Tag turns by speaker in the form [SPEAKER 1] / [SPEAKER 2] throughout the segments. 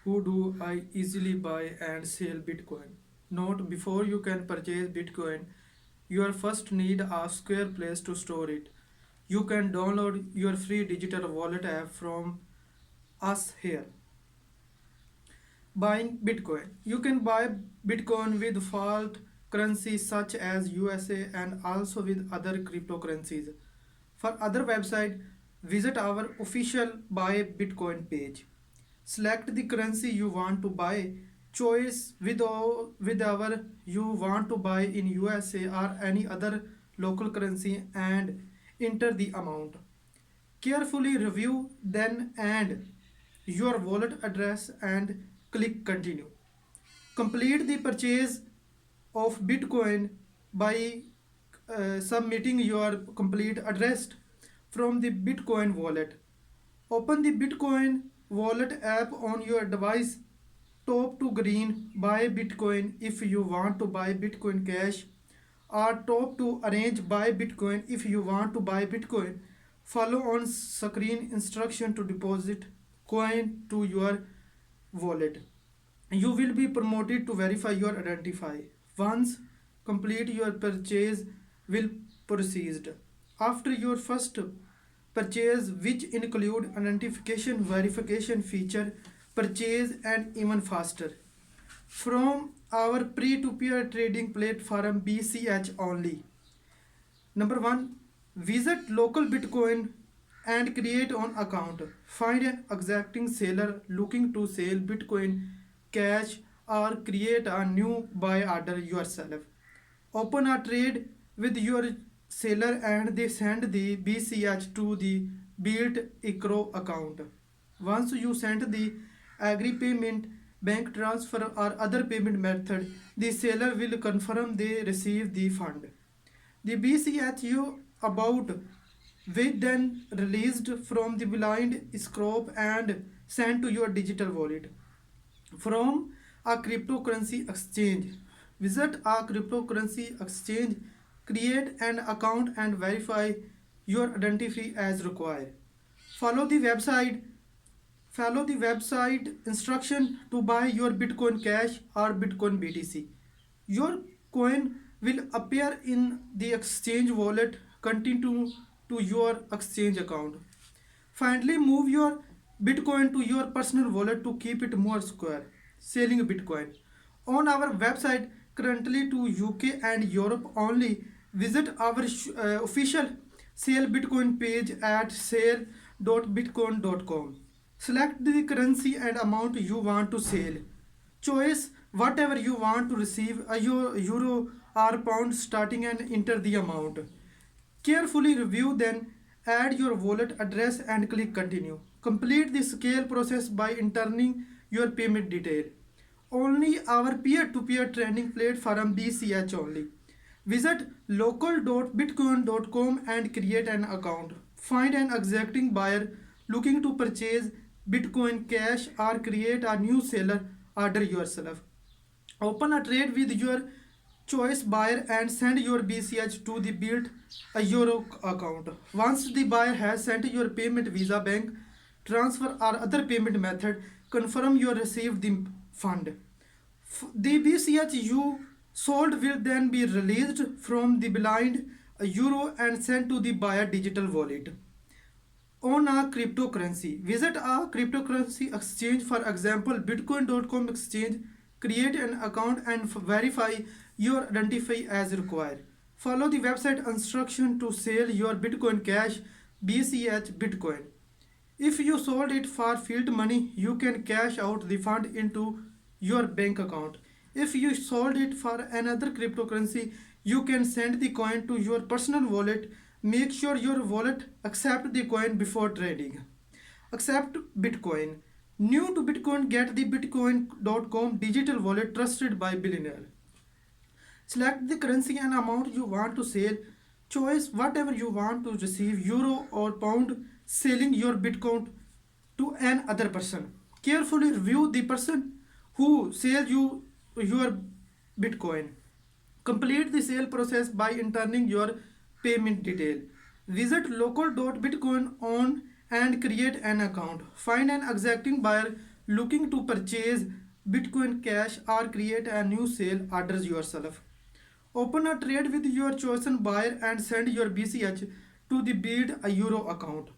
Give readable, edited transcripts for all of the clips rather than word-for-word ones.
[SPEAKER 1] Who do I easily buy and sell Bitcoin? Note before you can purchase Bitcoin, you first need a secure place to store it. You can download your free digital wallet app from us here. Buying Bitcoin. You can buy Bitcoin with default currencies such as USA and also with other cryptocurrencies. For other website, visit our official Buy Bitcoin page. Select the currency you want to buy. Choice with our you want to buy in USA or any other local currency and enter the amount. Carefully review then and your wallet address and click continue. Complete the purchase of Bitcoin by submitting your complete address from the Bitcoin wallet. Open the Bitcoin wallet app on your device. Top to green buy Bitcoin if you want to buy Bitcoin Cash, or top to orange buy Bitcoin if you want to buy Bitcoin. Follow on screen instruction to deposit coin to your wallet. You will be promoted to verify your identify. Once complete your purchase will proceed. After your first purchase, which include identification verification feature, purchase and even faster from our peer-to-peer trading platform BCH only. Number one, visit local Bitcoin and create an account. Find an exacting seller looking to sell Bitcoin Cash or create a new buy order yourself. Open a trade with your seller and they send the BCH to the built ICRO account. Once you send the agree payment, bank transfer or other payment method, the seller will confirm they receive the fund. The BCHU about will then released from the blind scope and sent to your digital wallet from a cryptocurrency exchange. Visit a cryptocurrency exchange, create an account and verify your identity as required. Follow the website Follow the website instruction to buy your Bitcoin Cash or Bitcoin BTC. Your coin will appear in the exchange wallet. Continue to your exchange account. Finally, move your Bitcoin to your personal wallet to keep it more secure. Selling Bitcoin. On our website, currently to UK and Europe only, visit our official sale Bitcoin page at sale.bitcoin.com. Select the currency and amount you want to sell. Choice whatever you want to receive, a euro or pound starting and enter the amount. Carefully review then add your wallet address and click continue. Complete the scale process by entering your payment detail. Only our peer-to-peer trading platform BCH only. Visit local.bitcoin.com and create an account. Find an exacting buyer looking to purchase Bitcoin Cash or create a new seller order yourself. Open a trade with your choice buyer and send your BCH to the built a euro account. Once the buyer has sent your payment visa bank transfer or other payment method, confirm you received the fund. The BCH you sold will then be released from the blind euro and sent to the buyer digital wallet. On a cryptocurrency, visit a cryptocurrency exchange, for example bitcoin.com exchange, create an account and verify your identify as required. Follow the website instruction to sell your Bitcoin Cash BCH Bitcoin. If you sold it for fiat money, you can cash out the fund into your bank account. If you sold it for another cryptocurrency, you can send the coin to your personal wallet. Make sure your wallet accept the coin before trading. Accept Bitcoin. New to Bitcoin, get the bitcoin.com digital wallet trusted by billionaire. Select the currency and amount you want to sell. Choice whatever you want to receive, euro or pound, selling your Bitcoin to an other person. Carefully review the person who sells you your Bitcoin. Complete the sale process by entering your payment detail. Visit local.bitcoin on and create an account. Find an exacting buyer looking to purchase Bitcoin Cash or create a new sale orders yourself. Open a trade with your chosen buyer and send your BCH to the Build a Euro account.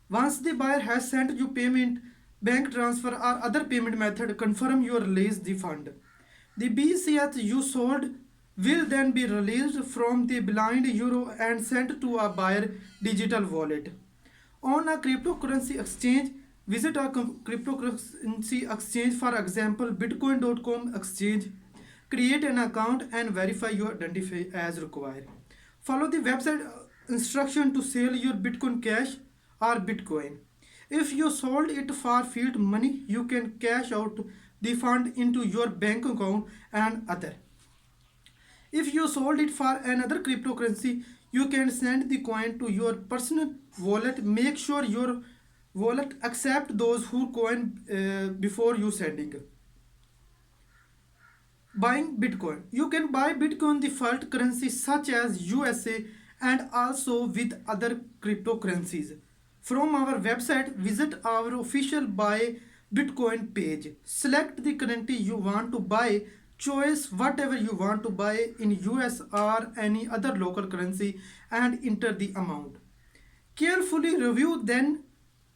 [SPEAKER 1] Once the buyer has sent you payment, bank transfer or other payment method, confirm you release the fund. The BCH you sold will then be released from the blind euro and sent to a buyer digital wallet. On a cryptocurrency exchange, visit a cryptocurrency exchange, for example, bitcoin.com exchange. Create an account and verify your identity as required. Follow the website instruction to sell your Bitcoin Cash or Bitcoin. If you sold it for fiat money, you can cash out the fund into your bank account and other. If you sold it for another cryptocurrency, you can send the coin to your personal wallet. Make sure your wallet accept those who coin before you sending. Buying Bitcoin. You can buy Bitcoin the fiat currency such as USA and also with other cryptocurrencies. From our website, visit our official buy Bitcoin page. Select the currency you want to buy. Choose whatever you want to buy in US or any other local currency and enter the amount. Carefully review, then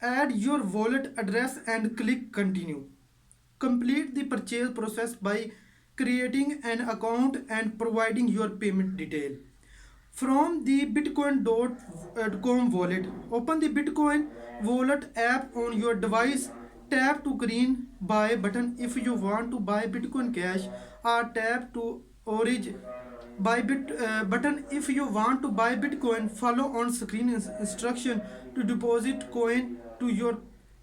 [SPEAKER 1] add your wallet address and click continue. Complete the purchase process by creating an account and providing your payment detail. From the bitcoin.com wallet, open the Bitcoin wallet app on your device. Tap to green buy button if you want to buy Bitcoin Cash, or tap to orange buy button if you want to buy Bitcoin. Follow on screen instruction to deposit coin to your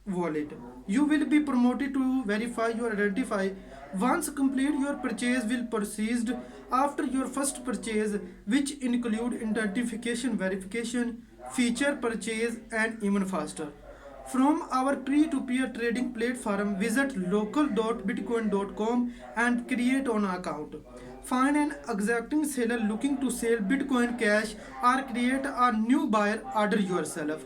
[SPEAKER 1] wallet. You will be promoted to verify your identify. Once complete your purchase will proceed after your first purchase, which include identification verification, feature purchase and even faster. From our peer-to-peer trading platform, visit local.bitcoin.com and create an account. Find an exacting seller looking to sell Bitcoin Cash or create a new buyer order yourself.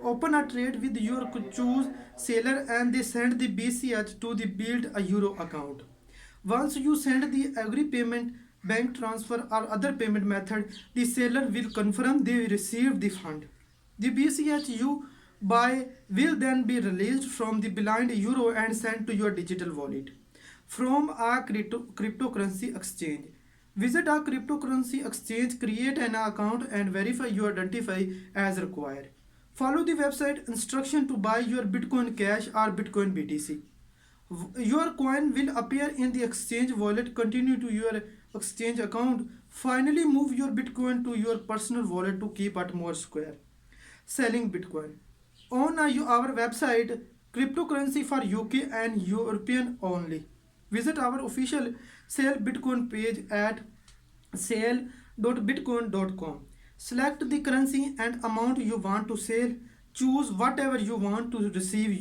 [SPEAKER 1] Open a trade with your choose seller and they send the BCH to the Build a Euro account. Once you send the agree payment, bank transfer or other payment method, the seller will confirm they received the fund. The BCH you buy will then be released from the blind euro and sent to your digital wallet. From a cryptocurrency exchange, visit a cryptocurrency exchange, create an account and verify your identify as required. Follow the website instruction to buy your Bitcoin Cash or Bitcoin BTC. Your coin will appear in the exchange wallet. Continue to your exchange account. Finally, move your Bitcoin to your personal wallet to keep it more secure. Selling Bitcoin. On our website, cryptocurrency for UK and European only. Visit our official sell Bitcoin page at sale.bitcoin.com. Select the currency and amount you want to sell. Choose whatever you want to receive